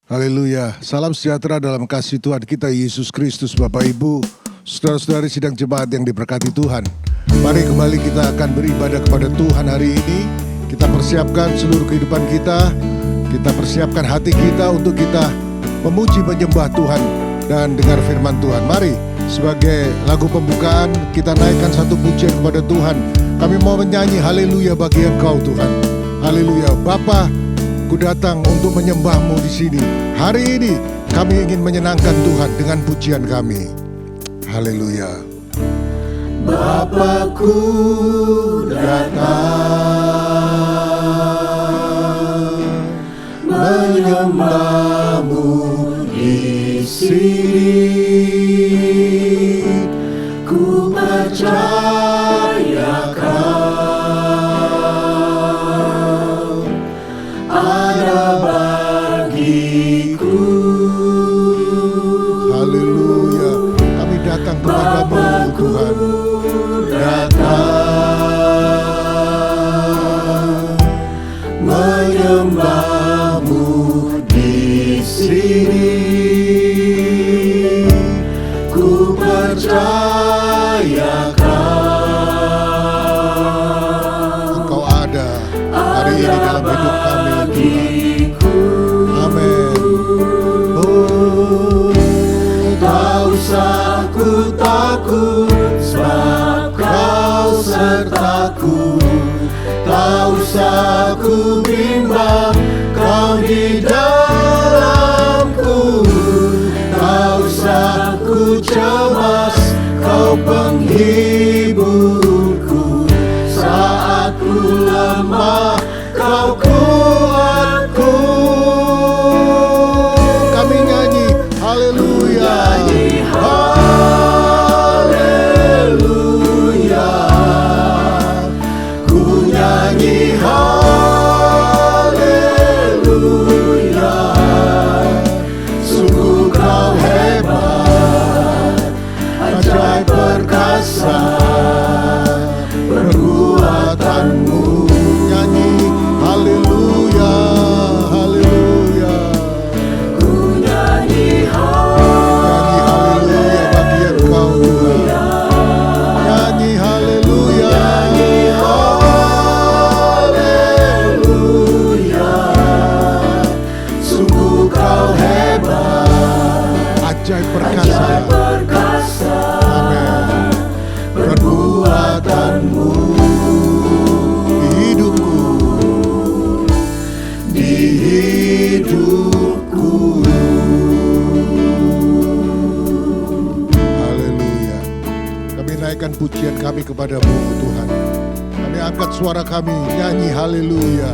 Haleluya, salam sejahtera dalam kasih Tuhan kita Yesus Kristus. Bapak Ibu, saudara-saudari sidang jemaat yang diberkati Tuhan, mari kembali kita akan beribadah kepada Tuhan hari ini. Kita persiapkan seluruh kehidupan kita persiapkan hati kita untuk kita memuji menyembah Tuhan dan dengar firman Tuhan. Mari sebagai lagu pembukaan kita naikkan satu pujian kepada Tuhan. Kami mau menyanyi haleluya bagi Engkau Tuhan. Haleluya, Bapa, ku datang untuk menyembah-Mu di sini. Hari ini kami ingin menyenangkan Tuhan dengan pujian kami. Haleluya. Bapa-Ku datang menyembah-Mu di sini. Ku percaya Kau ada bagiku. Haleluya, kami datang kepadamu Tuhan. Datang menyembah-Mu di sini. Ku percaya Engkau ada hari ini dalam hidup kami Tuhan. Amin. Oh, tak usah ku takut, sebab Kau sertaku. Tak usah ku bimbang, Kau di dalamku. Tak usah ku cemas, Kau penghiburku. Saat ku lemah, Kau kuatku. Kami nyanyi haleluya, haleluya. Ku nyanyi haleluya. Sungguh Kau hebat, ajaib perkasa perbuatan-Mu. Nyanyi haleluya, haleluya. Ku nyanyi haleluya bagi Engkau Tuhan. Nyanyi haleluya, haleluya. Sungguh Kau hebat, ajaib perkasa. Amin. Perbuatan-Mu di hidupku. Haleluya. Kami naikkan pujian kami kepadamu Tuhan. Kami angkat suara kami nyanyi haleluya.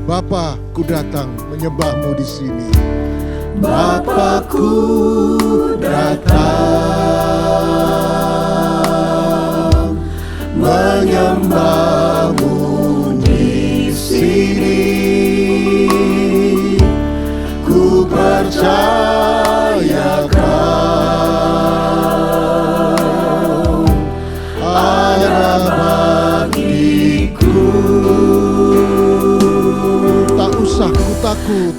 Bapa, ku datang menyembah-Mu di sini. Bapa-Ku datang menyembah-Mu di sini. Ku percaya Kau ada bagiku. Tak usah ku takut,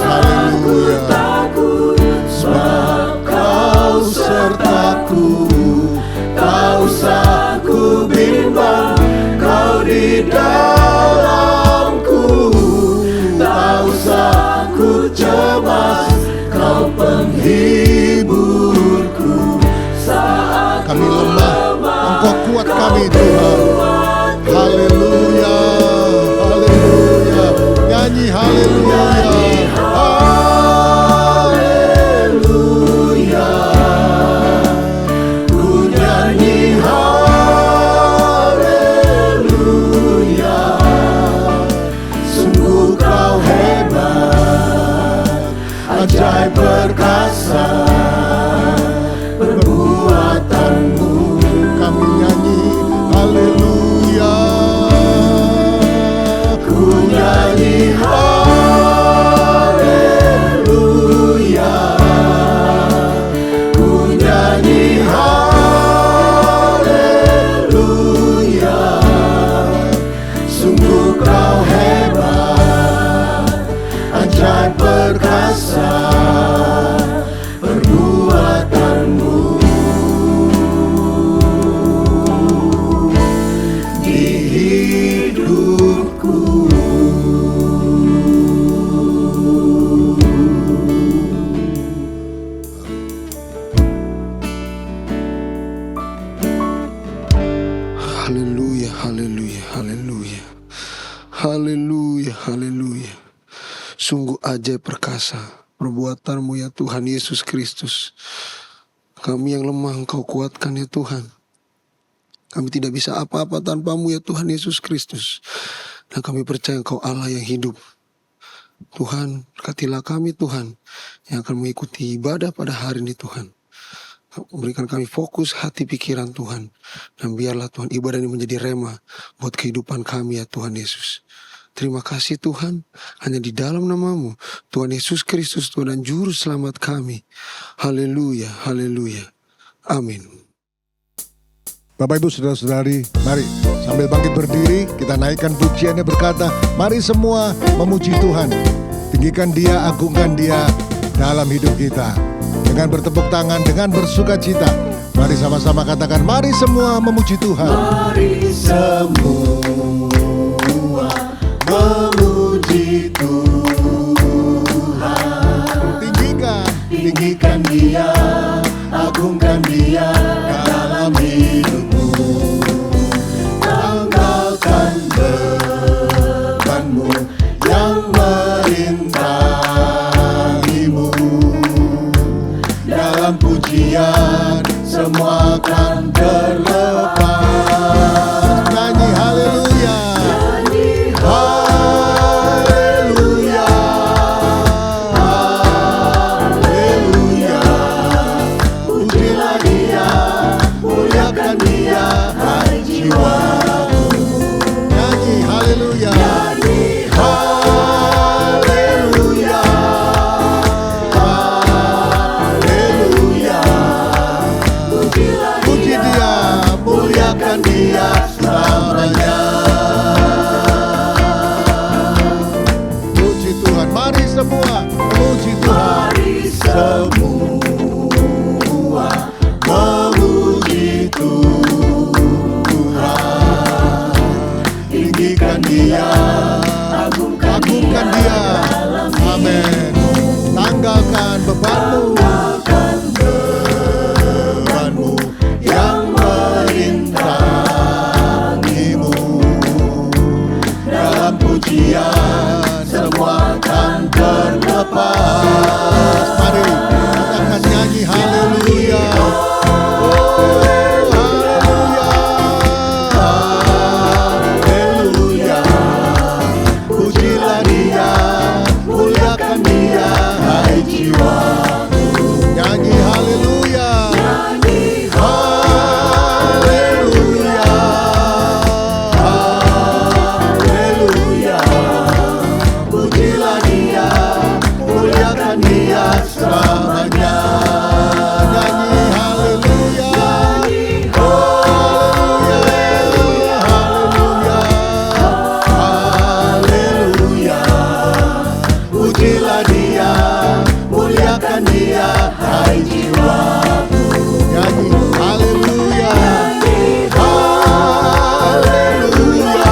haleluya, sebab Kau sertaku. Tak usah ku bimbang, Kau di dalamku. Tak usah ku cemas, Kau penghiburku. Saat kami lemah, Engkau kuat kami Tuhan. Haleluya, haleluya. Nyanyi haleluya, haleluya. Ku nyanyi haleluya. Sungguh Kau hebat, ajaib perkasa perbuatan-Mu. Kami nyanyi haleluya. Ku nyanyi haleluya. Ku nyanyi haleluya. Sungguh Kau hebat, ajaib perkasa Sungguh ajaib perkasa perbuatan-Mu ya Tuhan Yesus Kristus. Kami yang lemah Engkau kuatkan ya Tuhan. Kami tidak bisa apa-apa tanpa-Mu ya Tuhan Yesus Kristus. Dan kami percaya Engkau Allah yang hidup. Tuhan, berkatilah kami Tuhan yang akan mengikuti ibadah pada hari ini Tuhan. Berikan kami fokus hati pikiran Tuhan. Dan biarlah Tuhan ibadah ini menjadi rema buat kehidupan kami ya Tuhan Yesus. Terima kasih Tuhan, hanya di dalam nama-Mu, Tuhan Yesus Kristus, Tuhan dan Juru Selamat kami. Haleluya, haleluya. Amin. Bapak Ibu Saudara-saudari, mari sambil bangkit berdiri, kita naikkan pujiannya berkata, mari semua memuji Tuhan. Tinggikan Dia, agungkan Dia dalam hidup kita. Dengan bertepuk tangan, dengan bersukacita, mari sama-sama katakan, mari semua memuji Tuhan. Mari semua memuji Tuhan. Tinggikan Dia, agungkan Dia dalam hidupmu. Tanggalkan bebanmu yang merintangimu. Dalam pujian semua akan terlepas. Nyanyi haleluya. Haleluya, haleluya. Pujilah Dia, muliakan Dia, hai jiwaku. Nyanyi haleluya. Nyanyi haleluya, haleluya. Pujilah Puji Dia, muliakan Dia selamanya. puji Tuhan. Mari semua memuji Tuhan. Mari semua memuji Tuhan. Tinggikan Dia, agungkan Agungkan Dia. Amin. Tanggalkan bebanmu. Tanggalkan bebanmu yang merintangimu. Dalam pujian semua akan terlepas. Mari kita akan nyanyi haleluya. Haleluya, pujilah Dia, muliakan Dia, hai jiwaku. Nyanyi haleluya. Nyanyi haleluya, haleluya. Pujilah Dia, muliakan Dia selamanya. Nyanyi haleluya. Nyanyi haleluya, pujilah Dia, muliakan Dia, hai jiwaku. Nyanyi haleluya. Haleluya,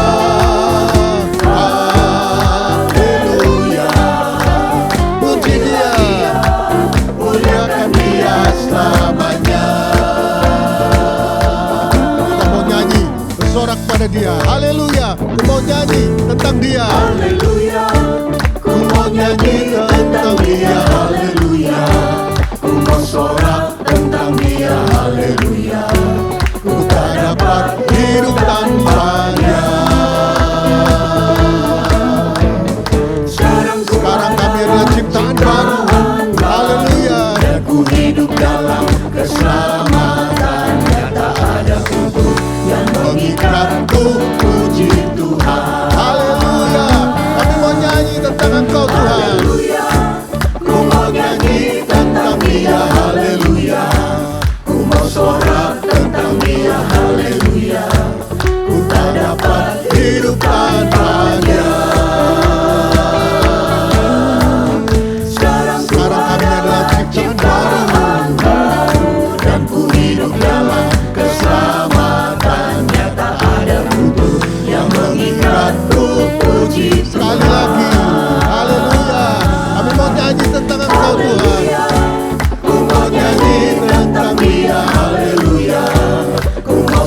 haleluya. Puji Dia, muliakan Dia selamanya. Kita mau nyanyi bersorak pada Dia. Haleluya. Kita mau nyanyi tentang Dia. Haleluya, ku mau nyanyi tentang Dia. Haleluya, ku mau sorak tentang Dia. Haleluya, ku tak dapat hidup tanpa-Nya. Sekarang Kami adalah ciptaan baru. Haleluya. dan ku hidup dalam keselamatan-Nya. Tak ada untuk yang mengikatku. Puji Tuhan. Haleluya. Kami mau nyanyi tentang Engkau Tuhan. Haleluya, ku mau nyanyi tentang Dia. Haleluya, ku mau sorak tentang Dia. Haleluya, ku tak dapat hidup tanpa-Nya. Sekarang Kami adalah ciptaan baru. dan ku hidup dalam keselamatan-Nya. Tak ada untuk yang mengikatku. Puji Sekali Tuhan. lagi. Haleluya. Kami mau nyanyi tentang Engkau Tuhan. Ku mau nyanyi tentang Dia. Haleluya, ku mau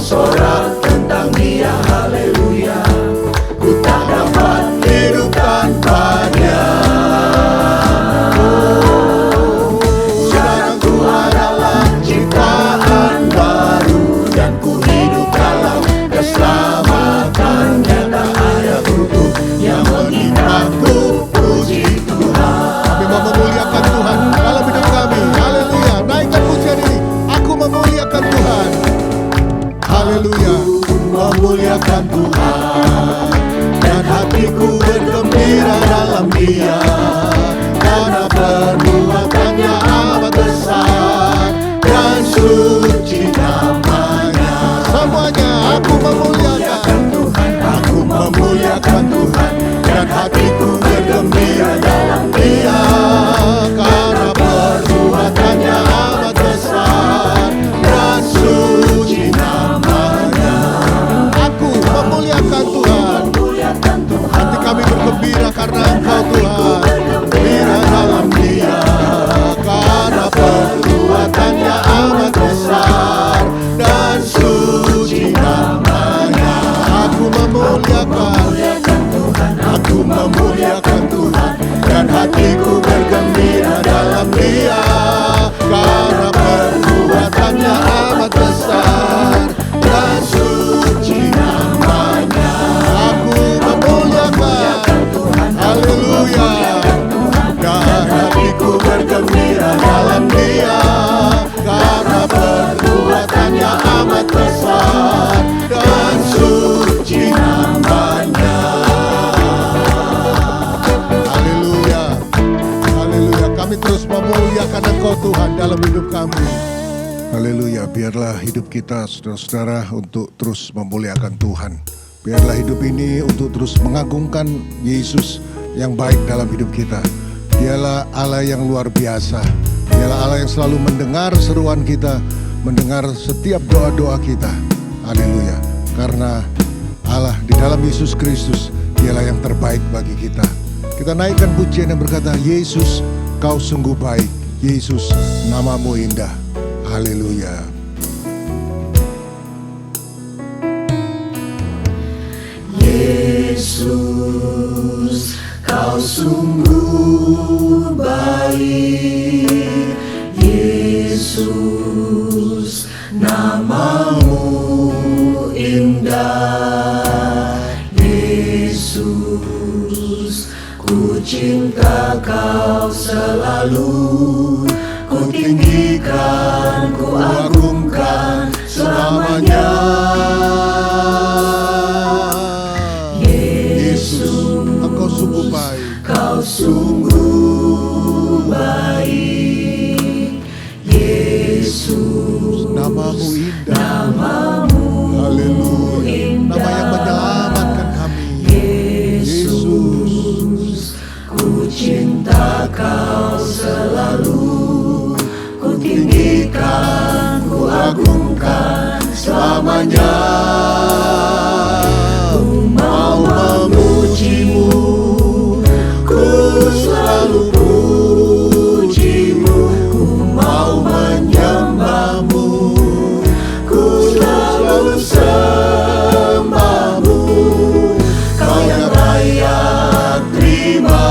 Dia, karena perbuatannya amat besar dan suci namanya. Semuanya aku memuliakan Tuhan, aku memuliakan Tuhan, dan hatiku bergembira dalam Dia, karena perbuatannya amat besar dan suci namanya. Aku memuliakan Tuhan, hati kami bergembira karena Engkau Tuhan, gembira dalam Dia, karena perbuatannya amat besar dan suci namanya. Aku memuliakan Tuhan, aku memuliakan Tuhan, dan hatiku bergembira dalam Dia, karena perbuatannya amat besar dan suci namanya. Aku memuliakan Tuhan, haleluya, dan hatiku bergembira dalam Dia, karena perbuatannya amat besar dan suci namanya. Haleluya, haleluya. Kami terus memuliakan Engkau Tuhan dalam hidup kami. Haleluya, biarlah hidup kita saudara-saudara untuk terus memuliakan Tuhan. Biarlah hidup ini untuk terus mengagungkan Yesus yang baik dalam hidup kita. Dialah Allah yang luar biasa. Dialah Allah yang selalu mendengar seruan kita, mendengar setiap doa-doa kita. Haleluya. Karena Allah di dalam Yesus Kristus, Dialah yang terbaik bagi kita. Kita naikkan pujian yang berkata, Yesus, Kau sungguh baik. Yesus, namamu indah. Haleluya. Yesus, Kau sungguh baik. Yesus, namamu indah. Yesus, ku cinta Kau selalu. Ku tinggikan, ku agungkan selamanya. Yesus, Engkau sungguh baik. Kau sungguh baik. Yesus, Namamu indah. namamu Haleluya. Nama yang menyelamatkan kami. Yesus, ku cinta Kau selalu. Ku tinggikan, ku agungkan selamanya. Ku mau memujimu, ku selalu pujimu. Ku mau menyembahmu, ku selalu sembahmu. Kau yang layak terima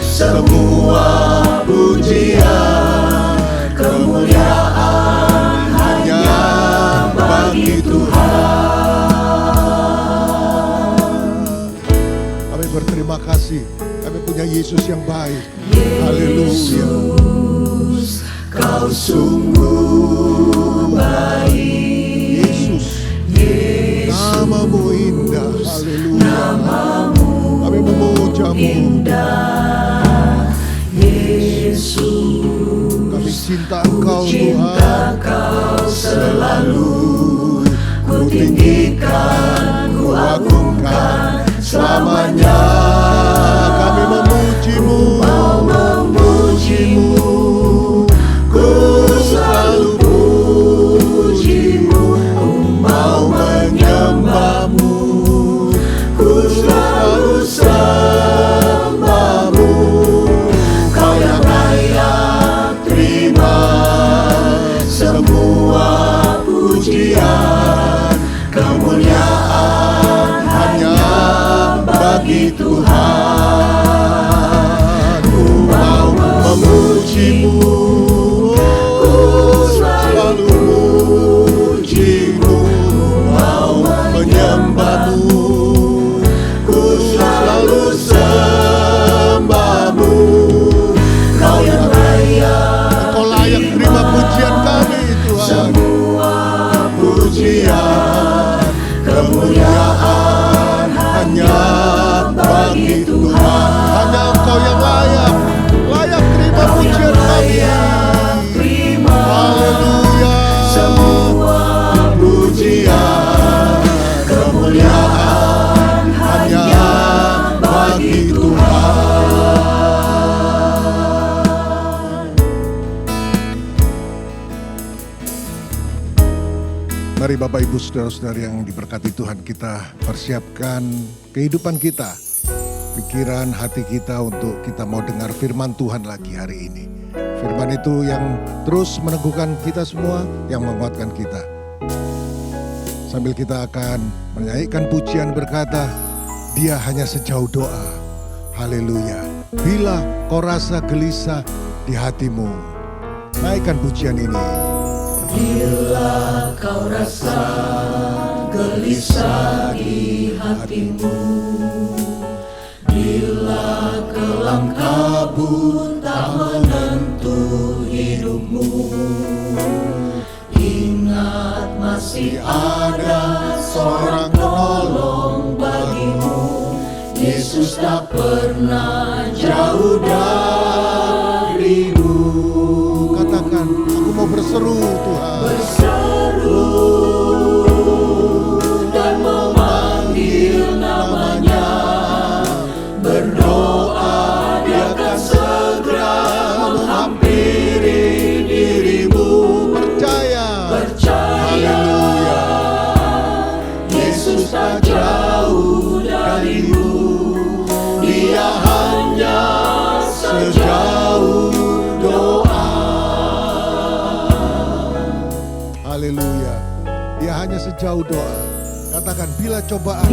semua pujian, kemuliaan hanya bagi Tuhan. Kami berterima kasih. Kami punya Yesus yang baik. Haleluya. Yesus, Kau sungguh baik. Yesus, namamu indah. Haleluya. Kami memujamu. Indah Yesus, Kami cinta Engkau cinta Tuhan. Kau selalu. Ku tinggikan, ku agungkan selamanya. Kami memujimu. Mau memujimu, ku selalu pujimu. Ku mau menyembahmu, ku selalu sembahmu. Kau yang layak terima semua pujian, kemuliaan hanya bagi Tuhan. Mari Bapak Ibu Saudara-saudara yang diberkati Tuhan, kita persiapkan kehidupan kita, pikiran hati kita untuk kita mau dengar firman Tuhan lagi hari ini. Firman itu yang terus meneguhkan kita semua, yang menguatkan kita. Sambil kita akan menyanyikan pujian berkata, Dia hanya sejauh doa. Haleluya. Bila kau rasa gelisah di hatimu, naikkan pujian ini. Bila kau rasa gelisah di hatimu, bila kelam kabut tak menentu hidupmu, ingat masih ada seorang penolong bagimu. Yesus tak pernah jauh darimu. Katakan, aku mau berseru Tuhan. Berseru dan memanggil namanya, berdoa Dia akan segera menghampiri dirimu. Percaya, Yesus tak jauh darimu. Dia hanya sejauh doa. Haleluya. Dia hanya sejauh doa. Katakan, bila cobaan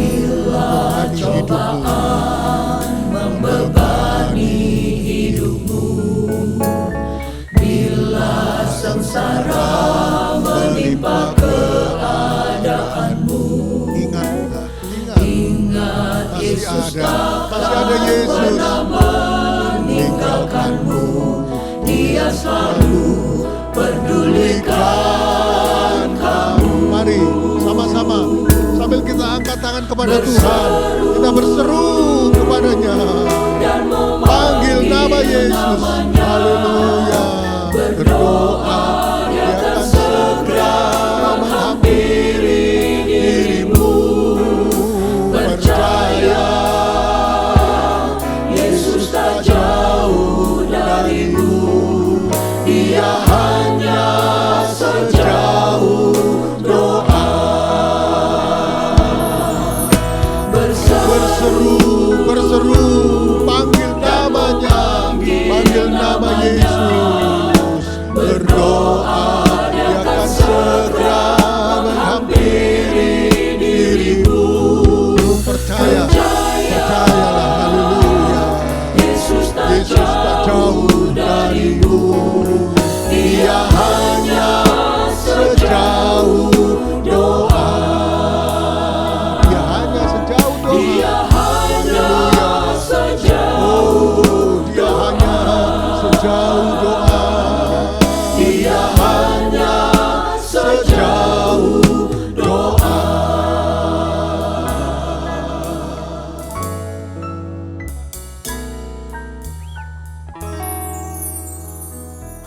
membebani hidupmu, bila sengsara menimpa keadaanmu, ingat Yesus tak Yesus pernah meninggalkanmu. Dia selalu pedulikan kamu. Mari sama-sama sambil kita angkat tangan kepada Tuhan, kita berseru kepadanya, Dan panggil nama Yesus. Haleluya. Berdoa Dia akan segera menghampiri dirimu. Percaya, Yesus tak jauh darimu. Dia hanya sejauh doa. berseru, panggil namanya, panggil nama Yesus. Berdoa Dia akan segera menghampiri dirimu. Percayalah, haleluya. Yesus tak jauh darimu. Dia hanya sejauh doa. Dia hanya sejauh doa. Dia hanya sejauh Dia hanya sejauh doa. Dia hanya sejauh doa.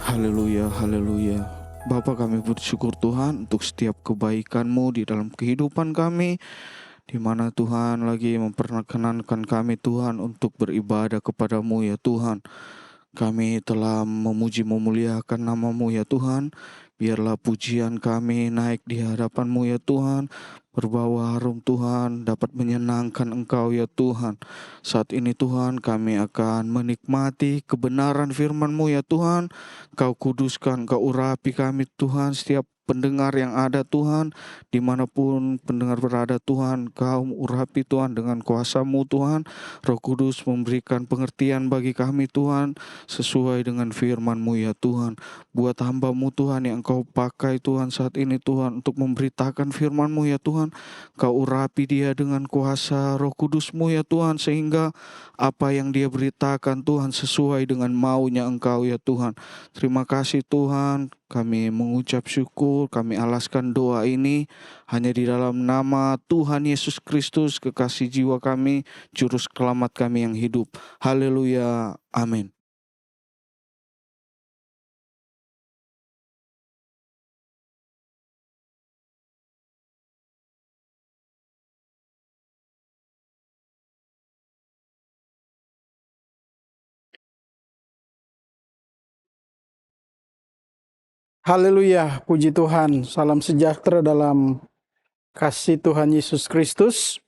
Haleluya, haleluya. Bapa, kami bersyukur Tuhan untuk setiap kebaikan-Mu di dalam kehidupan kami, di mana Tuhan lagi memperkenankan kami Tuhan untuk beribadah kepadamu ya Tuhan. Kami telah memuji memuliakan nama-Mu ya Tuhan. Biarlah pujian kami naik di hadapan-Mu ya Tuhan, berbawa harum Tuhan, dapat menyenangkan Engkau ya Tuhan. Saat ini Tuhan, kami akan menikmati kebenaran firman-Mu ya Tuhan. Kau kuduskan, Kau urapi kami Tuhan, setiap pendengar yang ada Tuhan, dimanapun pendengar berada Tuhan, Kau urapi Tuhan dengan kuasa-Mu Tuhan. Roh Kudus memberikan pengertian bagi kami Tuhan, sesuai dengan firman-Mu ya Tuhan. Buat hamba-Mu Tuhan yang Kau pakai Tuhan saat ini Tuhan, untuk memberitakan firman-Mu ya Tuhan, Kau urapi dia dengan kuasa Roh Kudus-Mu ya Tuhan, sehingga apa yang dia beritakan Tuhan sesuai dengan maunya Engkau ya Tuhan. Terima kasih Tuhan, kami mengucap syukur, kami alaskan doa ini hanya di dalam nama Tuhan Yesus Kristus, kekasih jiwa kami, juru selamat kami yang hidup. Haleluya, amin. Haleluya, puji Tuhan, salam sejahtera dalam kasih Tuhan Yesus Kristus,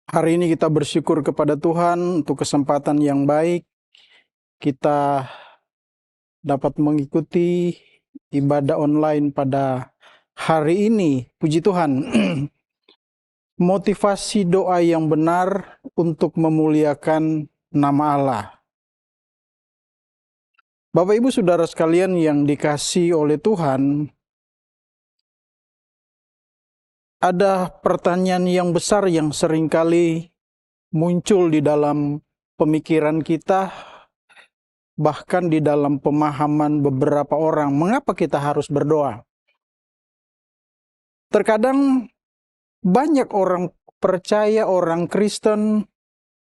hari ini kita bersyukur kepada Tuhan untuk kesempatan yang baik. Kita dapat mengikuti ibadah online pada hari ini. Puji Tuhan. Motivasi doa yang benar untuk memuliakan nama Allah. Bapak Ibu Saudara sekalian yang dikasihi oleh Tuhan, ada pertanyaan yang besar yang seringkali muncul di dalam pemikiran kita, bahkan di dalam pemahaman beberapa orang. Mengapa kita harus berdoa? Terkadang banyak orang percaya, orang Kristen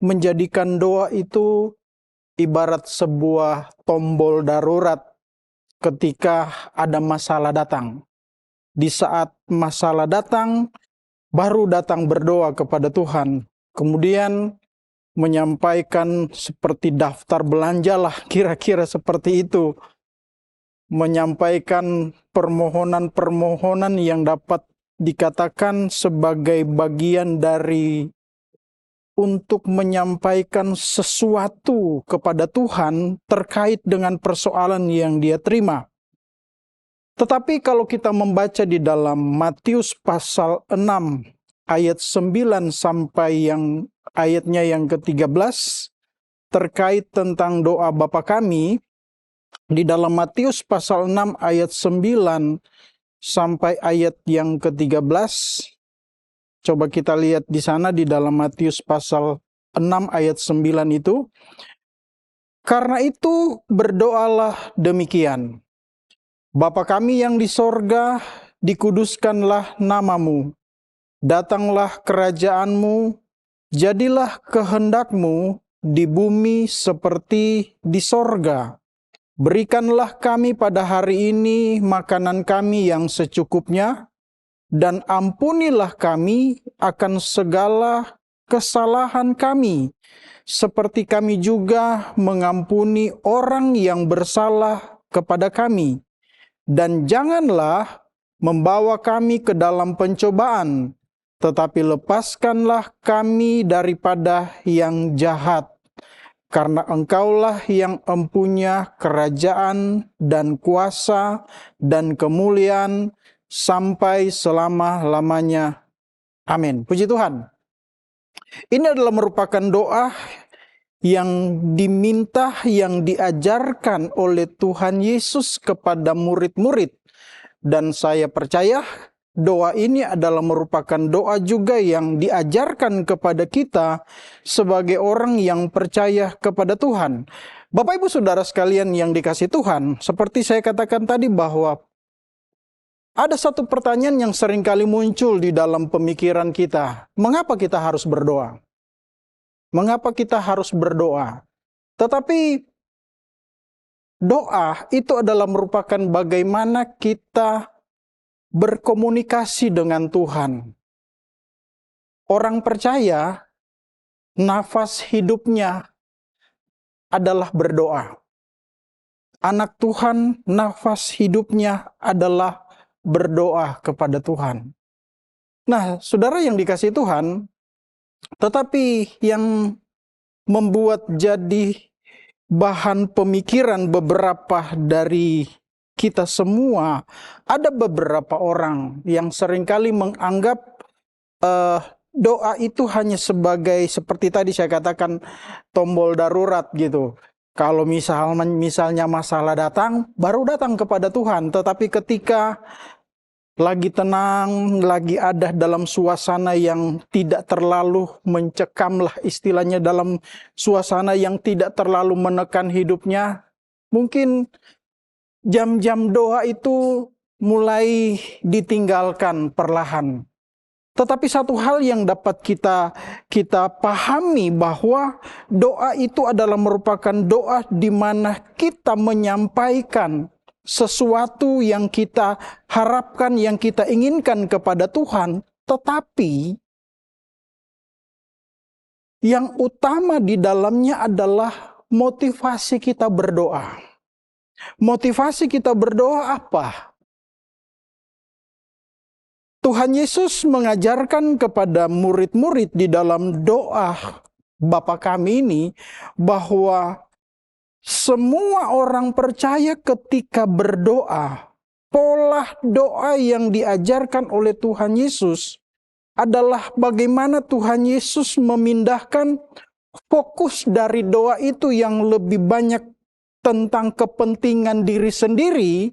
menjadikan doa itu ibarat sebuah tombol darurat ketika ada masalah datang. Di saat masalah datang, baru datang berdoa kepada Tuhan. Kemudian menyampaikan seperti daftar belanja lah, kira-kira seperti itu. Menyampaikan permohonan-permohonan yang dapat dikatakan sebagai bagian dari untuk menyampaikan sesuatu kepada Tuhan terkait dengan persoalan yang dia terima. Tetapi kalau kita membaca di dalam Matius pasal 6 ayat 9 sampai ayatnya yang ke-13 terkait tentang doa Bapa kami, di dalam Matius pasal 6 ayat 9 sampai ayat yang ke-13, coba kita lihat di sana di dalam Matius pasal 6 ayat 9 itu. Karena itu berdoalah demikian. Bapa kami yang di sorga, dikuduskanlah namamu. Datanglah kerajaanmu, jadilah kehendakmu di bumi seperti di sorga. Berikanlah kami pada hari ini makanan kami yang secukupnya, dan ampunilah kami akan segala kesalahan kami, seperti kami juga mengampuni orang yang bersalah kepada kami. Dan janganlah membawa kami ke dalam pencobaan, tetapi lepaskanlah kami daripada yang jahat. Karena Engkaulah yang empunya kerajaan dan kuasa dan kemuliaan sampai selama-lamanya. Amin. Puji Tuhan. Ini adalah merupakan doa yang diminta, yang diajarkan oleh Tuhan Yesus kepada murid-murid. Dan saya percaya doa ini adalah merupakan doa juga yang diajarkan kepada kita sebagai orang yang percaya kepada Tuhan. Bapak Ibu Saudara sekalian yang dikasihi Tuhan, seperti saya katakan tadi bahwa ada satu pertanyaan yang seringkali muncul di dalam pemikiran kita. Mengapa kita harus berdoa? Mengapa kita harus berdoa? Tetapi doa itu adalah merupakan bagaimana kita berkomunikasi dengan Tuhan. Orang percaya, nafas hidupnya adalah berdoa. Anak Tuhan, nafas hidupnya adalah berdoa kepada Tuhan. Nah, saudara yang dikasihi Tuhan, tetapi yang membuat jadi bahan pemikiran beberapa dari kita semua, ada beberapa orang yang seringkali menganggap doa itu hanya sebagai, seperti tadi saya katakan, tombol darurat gitu. Kalau misalnya masalah datang, baru datang kepada Tuhan. Tetapi ketika lagi tenang, lagi ada dalam suasana yang tidak terlalu mencekam lah istilahnya, dalam suasana yang tidak terlalu menekan hidupnya, mungkin jam-jam doa itu mulai ditinggalkan perlahan. Tetapi satu hal yang dapat kita pahami bahwa doa itu adalah merupakan doa di mana kita menyampaikan sesuatu yang kita harapkan, yang kita inginkan kepada Tuhan, tetapi yang utama di dalamnya adalah motivasi kita berdoa. Motivasi kita berdoa apa? Tuhan Yesus mengajarkan kepada murid-murid di dalam doa Bapa kami ini bahwa semua orang percaya ketika berdoa, pola doa yang diajarkan oleh Tuhan Yesus adalah bagaimana Tuhan Yesus memindahkan fokus dari doa itu yang lebih banyak tentang kepentingan diri sendiri,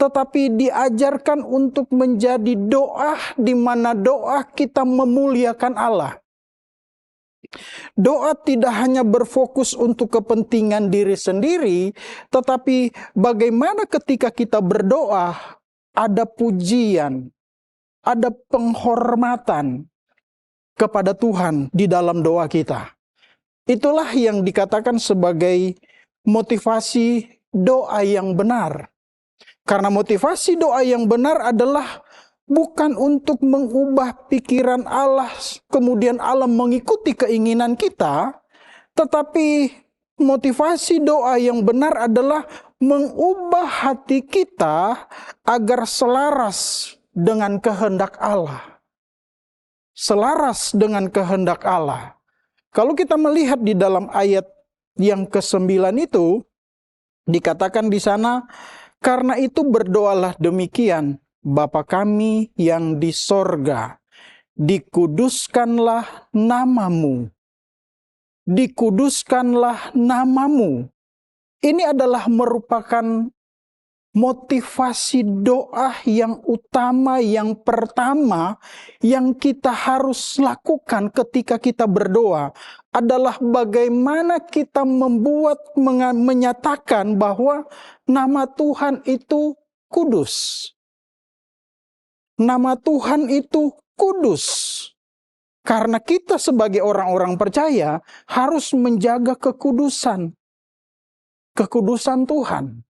tetapi diajarkan untuk menjadi doa di mana doa kita memuliakan Allah. Doa tidak hanya berfokus untuk kepentingan diri sendiri, tetapi bagaimana ketika kita berdoa ada pujian, ada penghormatan kepada Tuhan di dalam doa kita. Itulah yang dikatakan sebagai motivasi doa yang benar. Karena motivasi doa yang benar adalah bukan untuk mengubah pikiran Allah, kemudian Allah mengikuti keinginan kita, tetapi motivasi doa yang benar adalah mengubah hati kita agar selaras dengan kehendak Allah. Selaras dengan kehendak Allah. Kalau kita melihat di dalam ayat yang ke-9 itu, dikatakan di sana, karena itu berdoalah demikian, Bapa kami yang di sorga, dikuduskanlah namamu. Dikuduskanlah namamu. Ini adalah merupakan motivasi doa yang utama, yang pertama yang kita harus lakukan ketika kita berdoa adalah bagaimana kita menyatakan bahwa nama Tuhan itu kudus. Nama Tuhan itu kudus. Karena kita sebagai orang-orang percaya harus menjaga kekudusan. Kekudusan Tuhan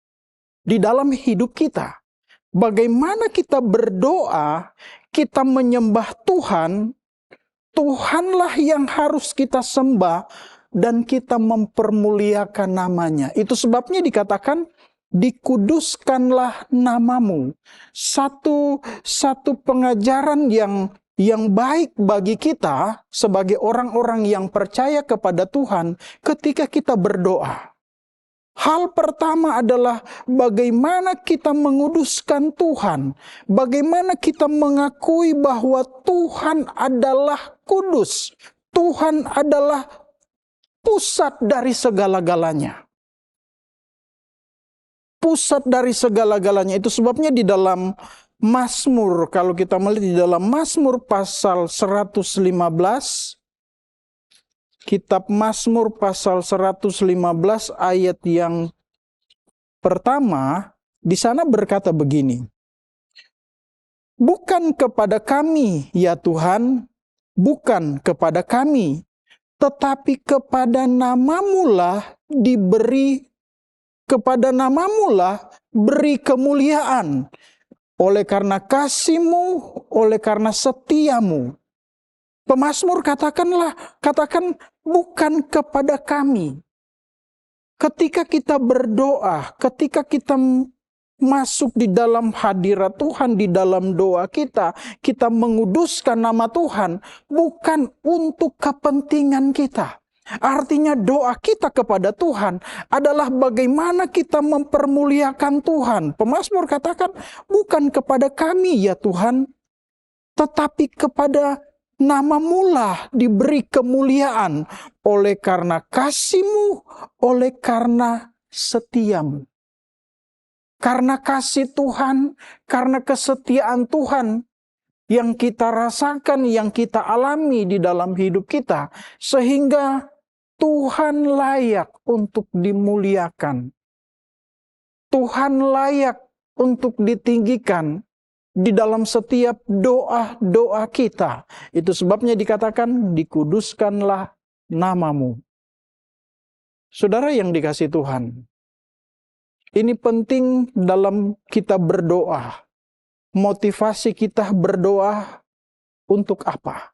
di dalam hidup kita. Bagaimana kita berdoa, kita menyembah Tuhan, Tuhanlah yang harus kita sembah dan kita mempermuliakan namanya. Itu sebabnya dikatakan dikuduskanlah namamu. Satu pengajaran yang baik bagi kita sebagai orang-orang yang percaya kepada Tuhan ketika kita berdoa. Hal pertama adalah bagaimana kita menguduskan Tuhan. Bagaimana kita mengakui bahwa Tuhan adalah kudus. Tuhan adalah pusat dari segala-galanya. Pusat dari segala-galanya. Itu sebabnya di dalam Mazmur, kalau kita melihat di dalam Mazmur pasal 115, Kitab Mazmur pasal 115 ayat yang pertama, di sana berkata begini, bukan kepada kami ya Tuhan, bukan kepada kami, tetapi kepada namamulah diberi, kepada namamulah beri kemuliaan, oleh karena kasih-Mu, oleh karena setiamu. Pemazmur katakan bukan kepada kami. Ketika kita berdoa, ketika kita masuk di dalam hadirat Tuhan, di dalam doa kita menguduskan nama Tuhan, bukan untuk kepentingan kita. Artinya doa kita kepada Tuhan adalah bagaimana kita mempermuliakan Tuhan. Pemazmur katakan, bukan kepada kami ya Tuhan, tetapi kepada namamulah diberi kemuliaan oleh karena kasih-Mu, oleh karena setiamu. Karena kasih Tuhan, karena kesetiaan Tuhan yang kita rasakan, yang kita alami di dalam hidup kita, sehingga Tuhan layak untuk dimuliakan. Tuhan layak untuk ditinggikan di dalam setiap doa-doa kita. Itu sebabnya dikatakan dikuduskanlah namamu. Saudara yang dikasihi Tuhan, ini penting dalam kita berdoa. Motivasi kita berdoa untuk apa?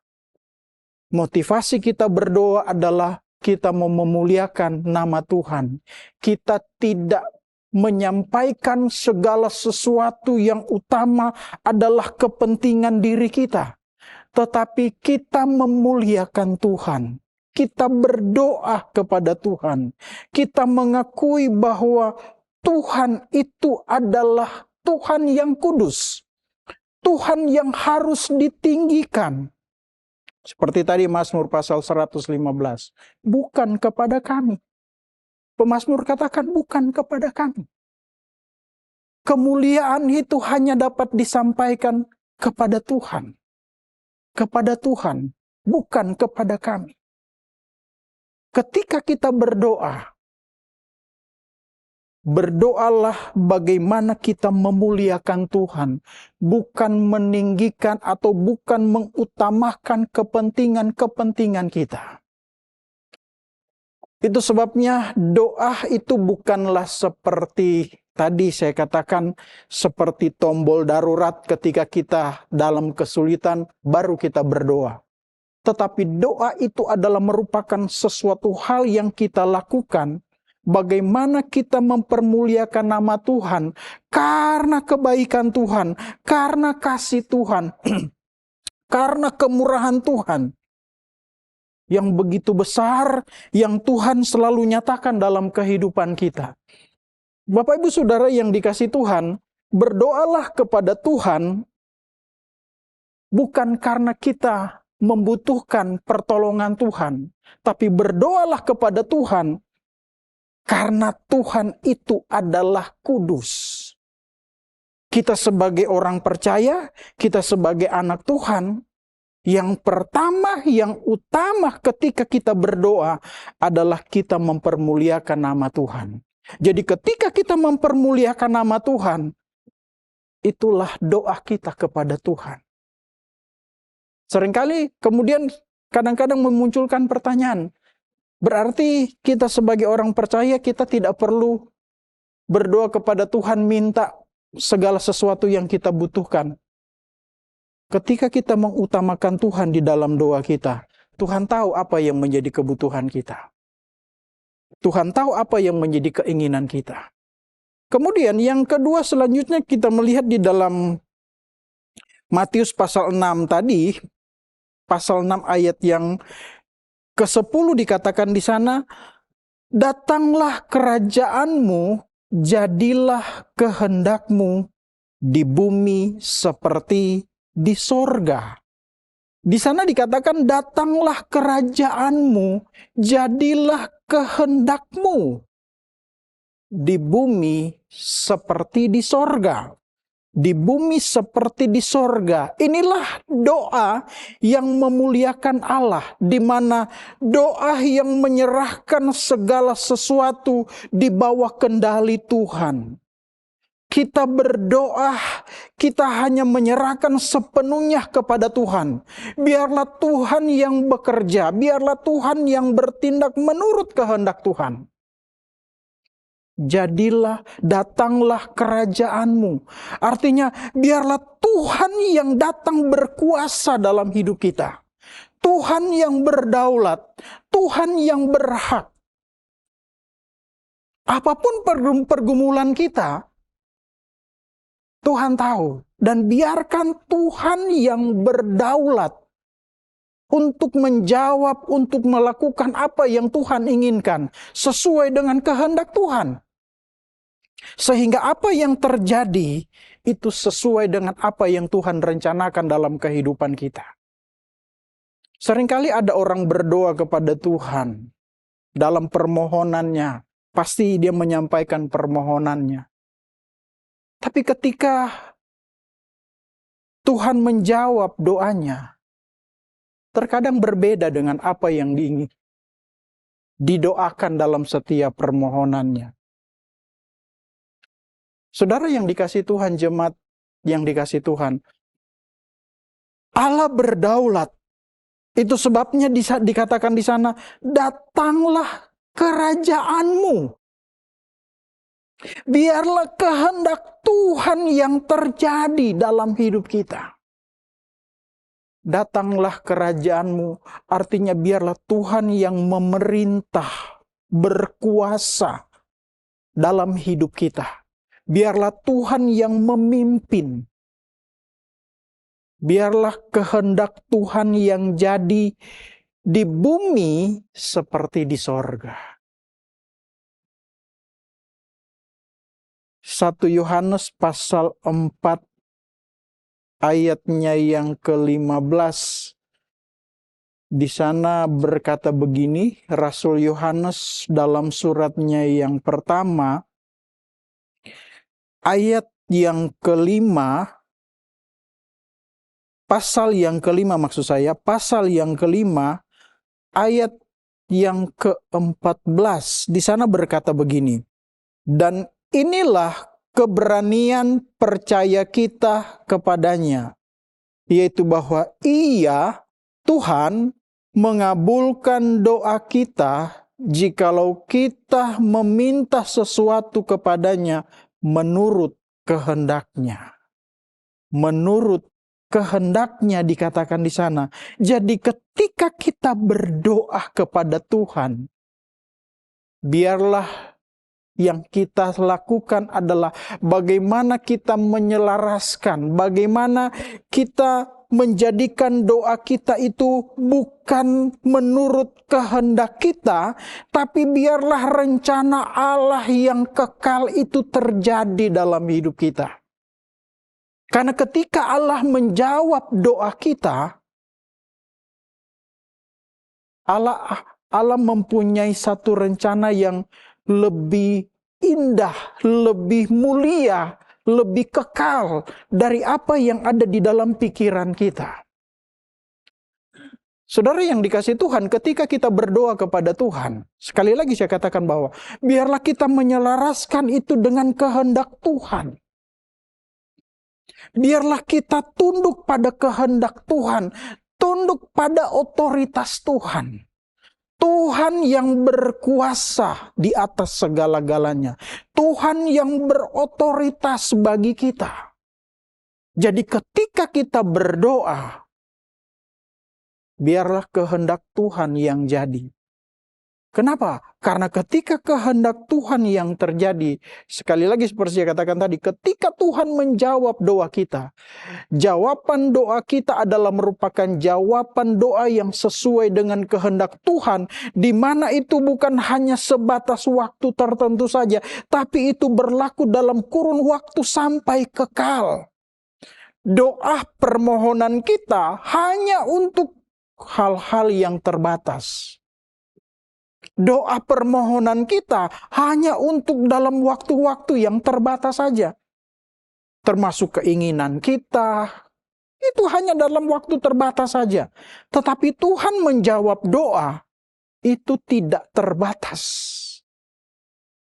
Motivasi kita berdoa adalah kita mau memuliakan nama Tuhan. Kita tidak menyampaikan segala sesuatu yang utama adalah kepentingan diri kita. Tetapi kita memuliakan Tuhan. Kita berdoa kepada Tuhan. Kita mengakui bahwa Tuhan itu adalah Tuhan yang kudus. Tuhan yang harus ditinggikan. Seperti tadi Mazmur pasal 115. Bukan kepada kami. Pemazmur katakan bukan kepada kami. Kemuliaan itu hanya dapat disampaikan kepada Tuhan. Kepada Tuhan, bukan kepada kami. Ketika kita berdoa, berdoalah bagaimana kita memuliakan Tuhan. Bukan meninggikan atau bukan mengutamakan kepentingan-kepentingan kita. Itu sebabnya doa itu bukanlah seperti tadi saya katakan seperti tombol darurat ketika kita dalam kesulitan baru kita berdoa. Tetapi doa itu adalah merupakan sesuatu hal yang kita lakukan bagaimana kita mempermuliakan nama Tuhan karena kebaikan Tuhan, karena kasih Tuhan, karena kemurahan Tuhan yang begitu besar, yang Tuhan selalu nyatakan dalam kehidupan kita. Bapak Ibu Saudara yang dikasihi Tuhan, berdoalah kepada Tuhan bukan karena kita membutuhkan pertolongan Tuhan, tapi berdoalah kepada Tuhan karena Tuhan itu adalah kudus. Kita sebagai orang percaya, kita sebagai anak Tuhan, yang pertama, yang utama ketika kita berdoa adalah kita mempermuliakan nama Tuhan. Jadi ketika kita mempermuliakan nama Tuhan, itulah doa kita kepada Tuhan. Seringkali kemudian kadang-kadang memunculkan pertanyaan, berarti kita sebagai orang percaya kita tidak perlu berdoa kepada Tuhan minta segala sesuatu yang kita butuhkan. Ketika kita mengutamakan Tuhan di dalam doa kita, Tuhan tahu apa yang menjadi kebutuhan kita. Tuhan tahu apa yang menjadi keinginan kita. Kemudian yang kedua selanjutnya kita melihat di dalam Matius pasal 6 tadi, pasal 6 ayat yang ke-10 dikatakan di sana, datanglah kerajaanmu, jadilah kehendakmu di bumi seperti di sorga. Di sana dikatakan datanglah kerajaanmu, jadilah kehendakmu di bumi seperti di sorga. Di bumi seperti di sorga. Inilah doa yang memuliakan Allah, di mana doa yang menyerahkan segala sesuatu di bawah kendali Tuhan. Kita berdoa, kita hanya menyerahkan sepenuhnya kepada Tuhan. Biarlah Tuhan yang bekerja, biarlah Tuhan yang bertindak menurut kehendak Tuhan. Jadilah, datanglah kerajaanmu. Artinya, biarlah Tuhan yang datang berkuasa dalam hidup kita. Tuhan yang berdaulat, Tuhan yang berhak. Apapun pergumulan kita, Tuhan tahu, dan biarkan Tuhan yang berdaulat untuk menjawab, untuk melakukan apa yang Tuhan inginkan sesuai dengan kehendak Tuhan. Sehingga apa yang terjadi itu sesuai dengan apa yang Tuhan rencanakan dalam kehidupan kita. Seringkali ada orang berdoa kepada Tuhan dalam permohonannya, pasti dia menyampaikan permohonannya. Tapi ketika Tuhan menjawab doanya, terkadang berbeda dengan apa yang didoakan dalam setiap permohonannya. Saudara yang dikasihi Tuhan, jemaat yang dikasihi Tuhan, Allah berdaulat. Itu sebabnya dikatakan di sana, datanglah kerajaanmu. Biarlah kehendak Tuhan yang terjadi dalam hidup kita. Datanglah kerajaanmu, artinya biarlah Tuhan yang memerintah, berkuasa dalam hidup kita. Biarlah Tuhan yang memimpin. Biarlah kehendak Tuhan yang jadi di bumi seperti di sorga. 1 Yohanes pasal 4 ayatnya yang ke-15. Di sana berkata begini, Rasul Yohanes dalam suratnya yang pertama, ayat yang kelima, pasal yang kelima maksud saya, pasal yang kelima, ayat yang ke-14. Di sana berkata begini, dan inilah keberanian percaya kita kepadanya, yaitu bahwa Ia, Tuhan, mengabulkan doa kita jikalau kita meminta sesuatu kepadanya menurut kehendaknya. Menurut kehendaknya dikatakan di sana. Jadi ketika kita berdoa kepada Tuhan, biarlah yang kita lakukan adalah bagaimana kita menyelaraskan, bagaimana kita menjadikan doa kita itu bukan menurut kehendak kita, tapi biarlah rencana Allah yang kekal itu terjadi dalam hidup kita. Karena ketika Allah menjawab doa kita, Allah mempunyai satu rencana yang lebih indah, lebih mulia, lebih kekal dari apa yang ada di dalam pikiran kita. Saudara yang dikasihi Tuhan, ketika kita berdoa kepada Tuhan, sekali lagi saya katakan bahwa biarlah kita menyelaraskan itu dengan kehendak Tuhan. Biarlah kita tunduk pada kehendak Tuhan, tunduk pada otoritas Tuhan. Tuhan yang berkuasa di atas segala-galanya. Tuhan yang berotoritas bagi kita. Jadi ketika kita berdoa, biarlah kehendak Tuhan yang jadi. Kenapa? Karena ketika kehendak Tuhan yang terjadi, sekali lagi seperti saya katakan tadi, ketika Tuhan menjawab doa kita, jawaban doa kita adalah merupakan jawaban doa yang sesuai dengan kehendak Tuhan, di mana itu bukan hanya sebatas waktu tertentu saja, tapi itu berlaku dalam kurun waktu sampai kekal. Doa permohonan kita hanya untuk hal-hal yang terbatas. Doa permohonan kita hanya untuk dalam waktu-waktu yang terbatas saja. Termasuk keinginan kita, itu hanya dalam waktu terbatas saja. Tetapi Tuhan menjawab doa, itu tidak terbatas.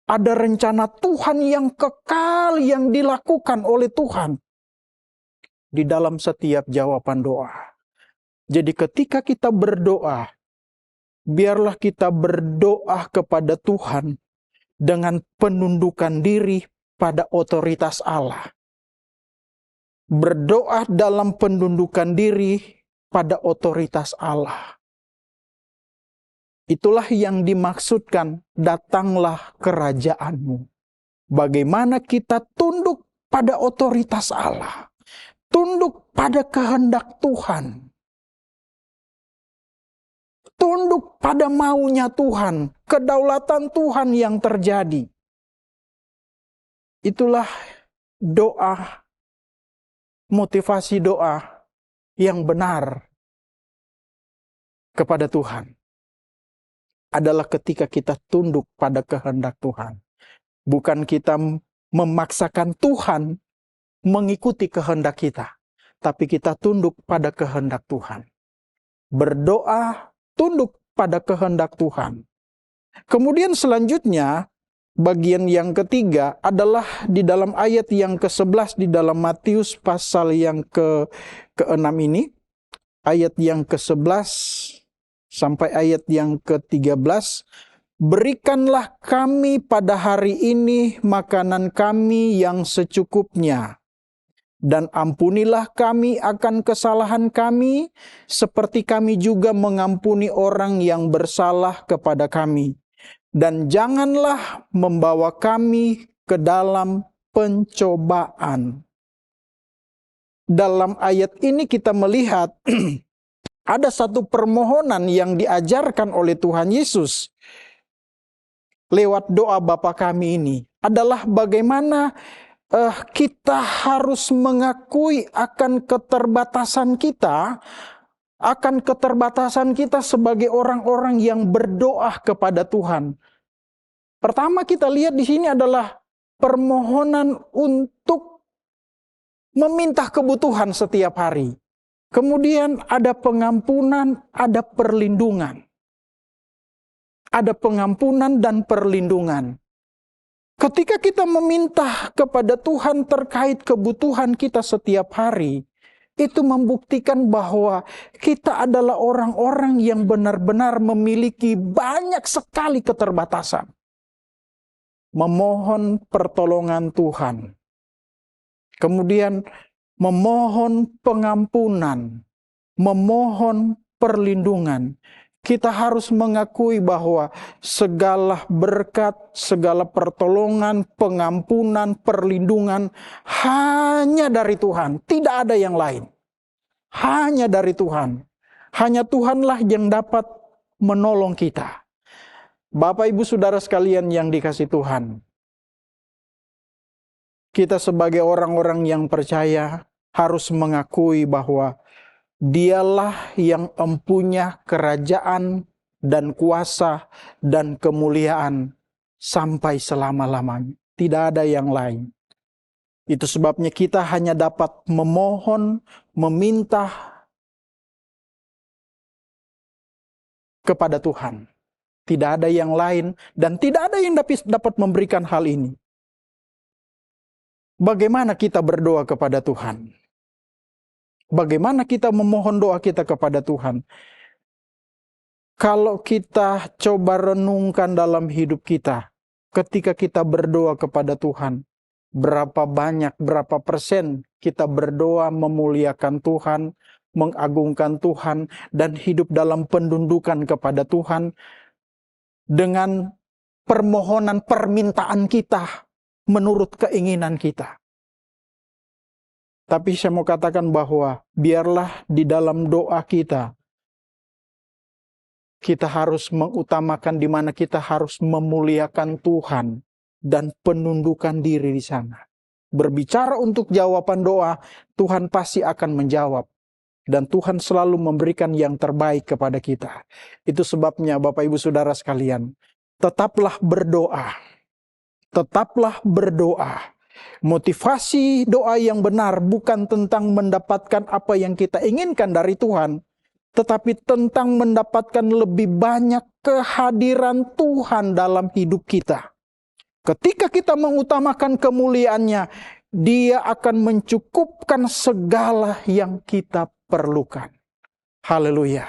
Ada rencana Tuhan yang kekal yang dilakukan oleh Tuhan di dalam setiap jawaban doa. Jadi ketika kita berdoa, biarlah kita berdoa kepada Tuhan dengan penundukan diri pada otoritas Allah. Berdoa dalam penundukan diri pada otoritas Allah. Itulah yang dimaksudkan, datanglah kerajaanmu. Bagaimana kita tunduk pada otoritas Allah. Tunduk pada kehendak Tuhan. Tunduk pada maunya Tuhan, kedaulatan Tuhan yang terjadi. Itulah doa, motivasi doa yang benar kepada Tuhan. Adalah ketika kita tunduk pada kehendak Tuhan. Bukan kita memaksakan Tuhan mengikuti kehendak kita, tapi kita tunduk pada kehendak Tuhan. Berdoa tunduk pada kehendak Tuhan. Kemudian selanjutnya, bagian yang ketiga adalah di dalam ayat yang ke-11 di dalam Matius pasal yang ke-6 ini. Ayat yang ke-11 sampai ayat yang ke-13. Berikanlah kami pada hari ini makanan kami yang secukupnya. Dan ampunilah kami akan kesalahan kami, seperti kami juga mengampuni orang yang bersalah kepada kami. dan janganlah membawa kami ke dalam pencobaan. Dalam ayat ini kita melihat ada satu permohonan yang diajarkan oleh Tuhan Yesus lewat doa Bapa kami ini adalah bagaimana kita harus mengakui akan keterbatasan kita sebagai orang-orang yang berdoa kepada Tuhan. Pertama kita lihat di sini adalah permohonan untuk meminta kebutuhan setiap hari. Kemudian ada pengampunan, ada perlindungan. Ada pengampunan dan perlindungan. Ketika kita meminta kepada Tuhan terkait kebutuhan kita setiap hari, itu membuktikan bahwa kita adalah orang-orang yang benar-benar memiliki banyak sekali keterbatasan. Memohon pertolongan Tuhan. Kemudian memohon pengampunan, memohon perlindungan. Kita harus mengakui bahwa segala berkat, segala pertolongan, pengampunan, perlindungan hanya dari Tuhan. Tidak ada yang lain. Hanya dari Tuhan. Hanya Tuhanlah yang dapat menolong kita. Bapak, Ibu, Saudara sekalian yang dikasihi Tuhan. Kita sebagai orang-orang yang percaya harus mengakui bahwa Dialah yang empunya kerajaan dan kuasa dan kemuliaan sampai selama-lamanya. Tidak ada yang lain. Itu sebabnya kita hanya dapat memohon, meminta kepada Tuhan. Tidak ada yang lain dan tidak ada yang dapat memberikan hal ini. Bagaimana kita berdoa kepada Tuhan? Bagaimana kita memohon doa kita kepada Tuhan? Kalau kita coba renungkan dalam hidup kita, ketika kita berdoa kepada Tuhan, berapa banyak, berapa persen kita berdoa memuliakan Tuhan, mengagungkan Tuhan, dan hidup dalam penundukan kepada Tuhan dengan permohonan permintaan kita menurut keinginan kita. Tapi saya mau katakan bahwa biarlah di dalam doa kita harus mengutamakan di mana kita harus memuliakan Tuhan dan penundukan diri di sana. Berbicara untuk jawaban doa, Tuhan pasti akan menjawab. Dan Tuhan selalu memberikan yang terbaik kepada kita. Itu sebabnya Bapak Ibu Saudara sekalian, tetaplah berdoa. Tetaplah berdoa. Motivasi doa yang benar bukan tentang mendapatkan apa yang kita inginkan dari Tuhan, tetapi tentang mendapatkan lebih banyak kehadiran Tuhan dalam hidup kita. Ketika kita mengutamakan kemuliaannya, Dia akan mencukupkan segala yang kita perlukan. Haleluya.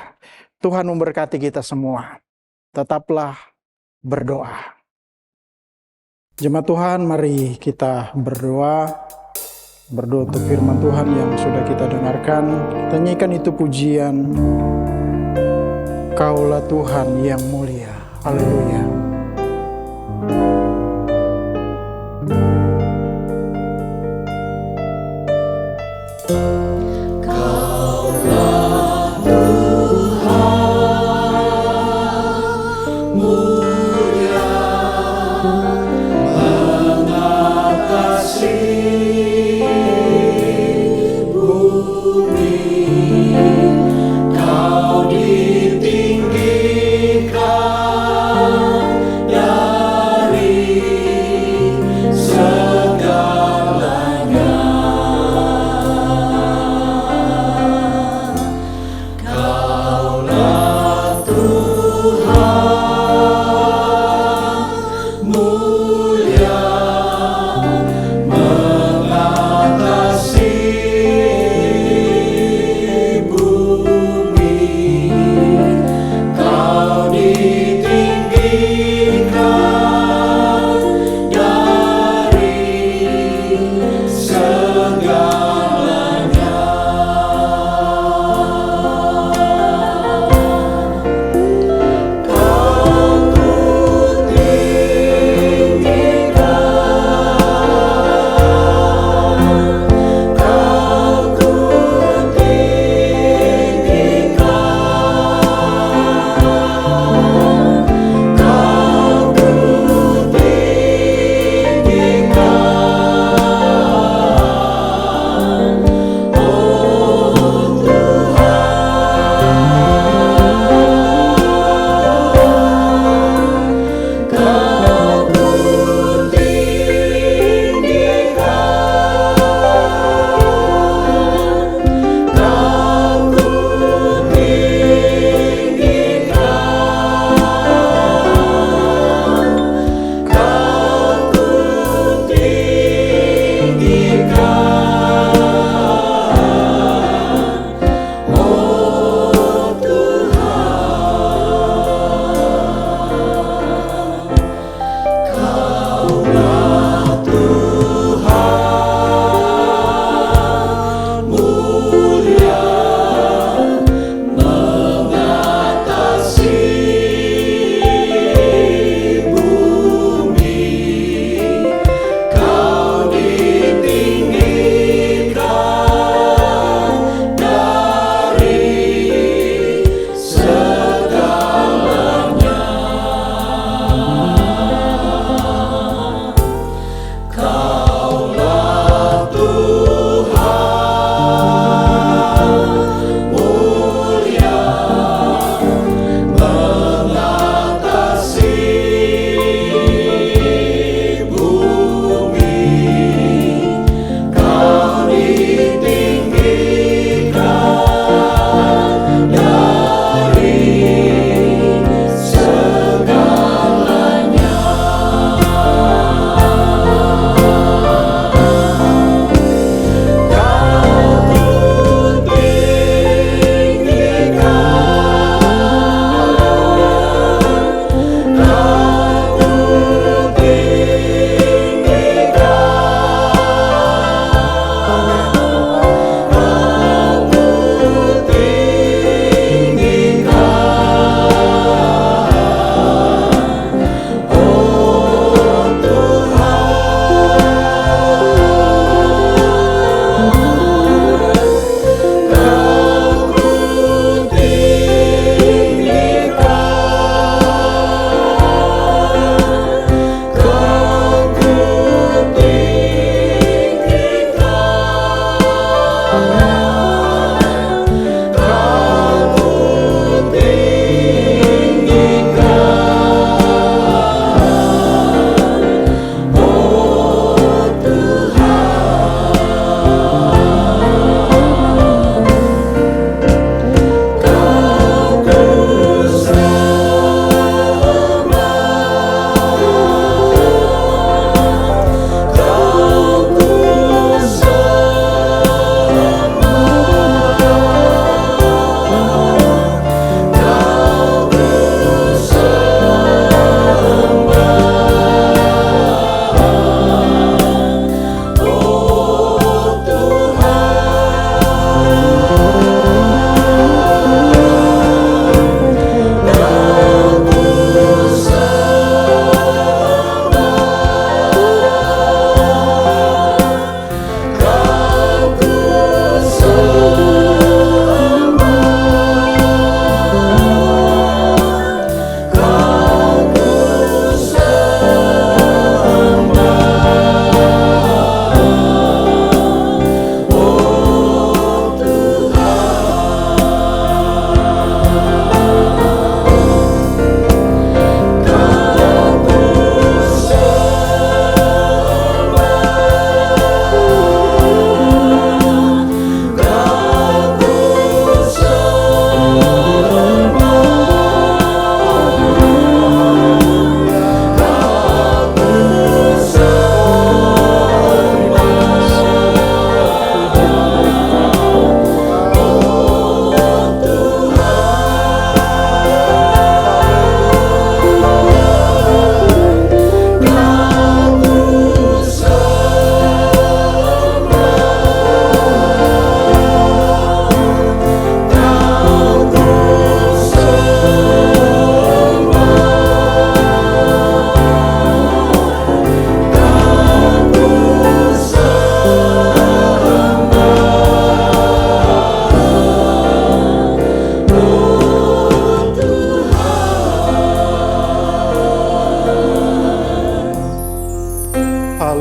Tuhan memberkati kita semua. Tetaplah berdoa. Jemaat Tuhan, mari kita berdoa. Berdoa untuk firman Tuhan yang sudah kita dengarkan. Kita nyanyikan itu pujian. Kaulah Tuhan yang mulia. Haleluya. Kau ditinggikan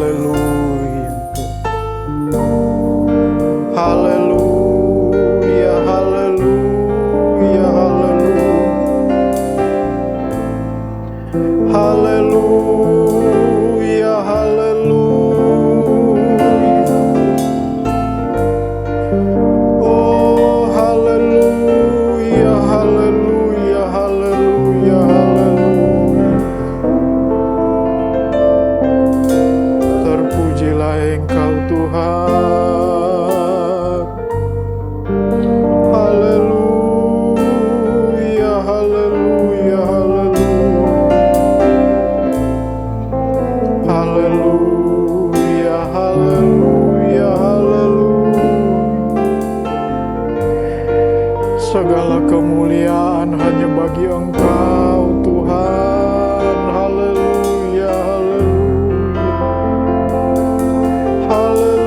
Haleluya Tuhan. Haleluya, haleluya, haleluya. Haleluya, haleluya. Oh, haleluya, haleluya, haleluya, haleluya. Terpujilah Engkau Tuhan. Haleluya, haleluya, haleluya. Haleluya, haleluya, haleluya. Segala kemuliaan hanya bagi Engkau Tuhan. Haleluya, haleluya. Haleluya,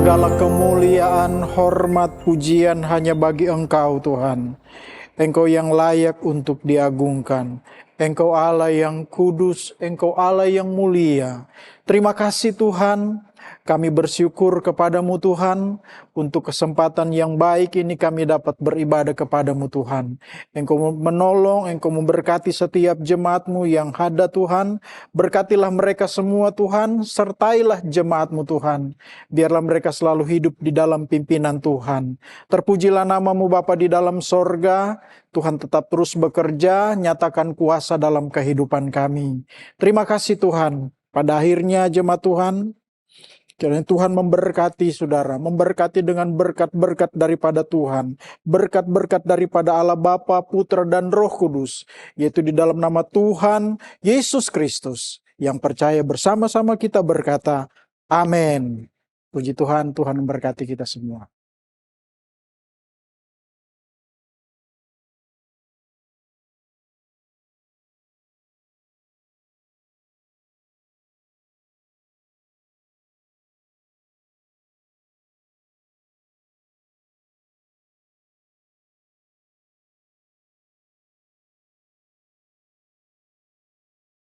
Segala kemuliaan, hormat, pujian hanya bagi Engkau Tuhan. Engkau yang layak untuk diagungkan. Engkau Allah yang kudus, Engkau Allah yang mulia. Terima kasih Tuhan, kami bersyukur kepadamu Tuhan, untuk kesempatan yang baik ini kami dapat beribadah kepadamu Tuhan. Engkau menolong, Engkau memberkati setiap jemaatmu yang ada Tuhan. Berkatilah mereka semua Tuhan, sertailah jemaatmu Tuhan. Biarlah mereka selalu hidup di dalam pimpinan Tuhan. Terpujilah namamu Bapa di dalam sorga. Tuhan tetap terus bekerja, nyatakan kuasa dalam kehidupan kami. Terima kasih Tuhan. Pada akhirnya jemaat Tuhan, kiranya Tuhan memberkati saudara, memberkati dengan berkat-berkat daripada Tuhan, berkat-berkat daripada Allah Bapa, Putra, dan Roh Kudus, yaitu di dalam nama Tuhan Yesus Kristus, yang percaya bersama-sama kita berkata, amin. Puji Tuhan, Tuhan memberkati kita semua.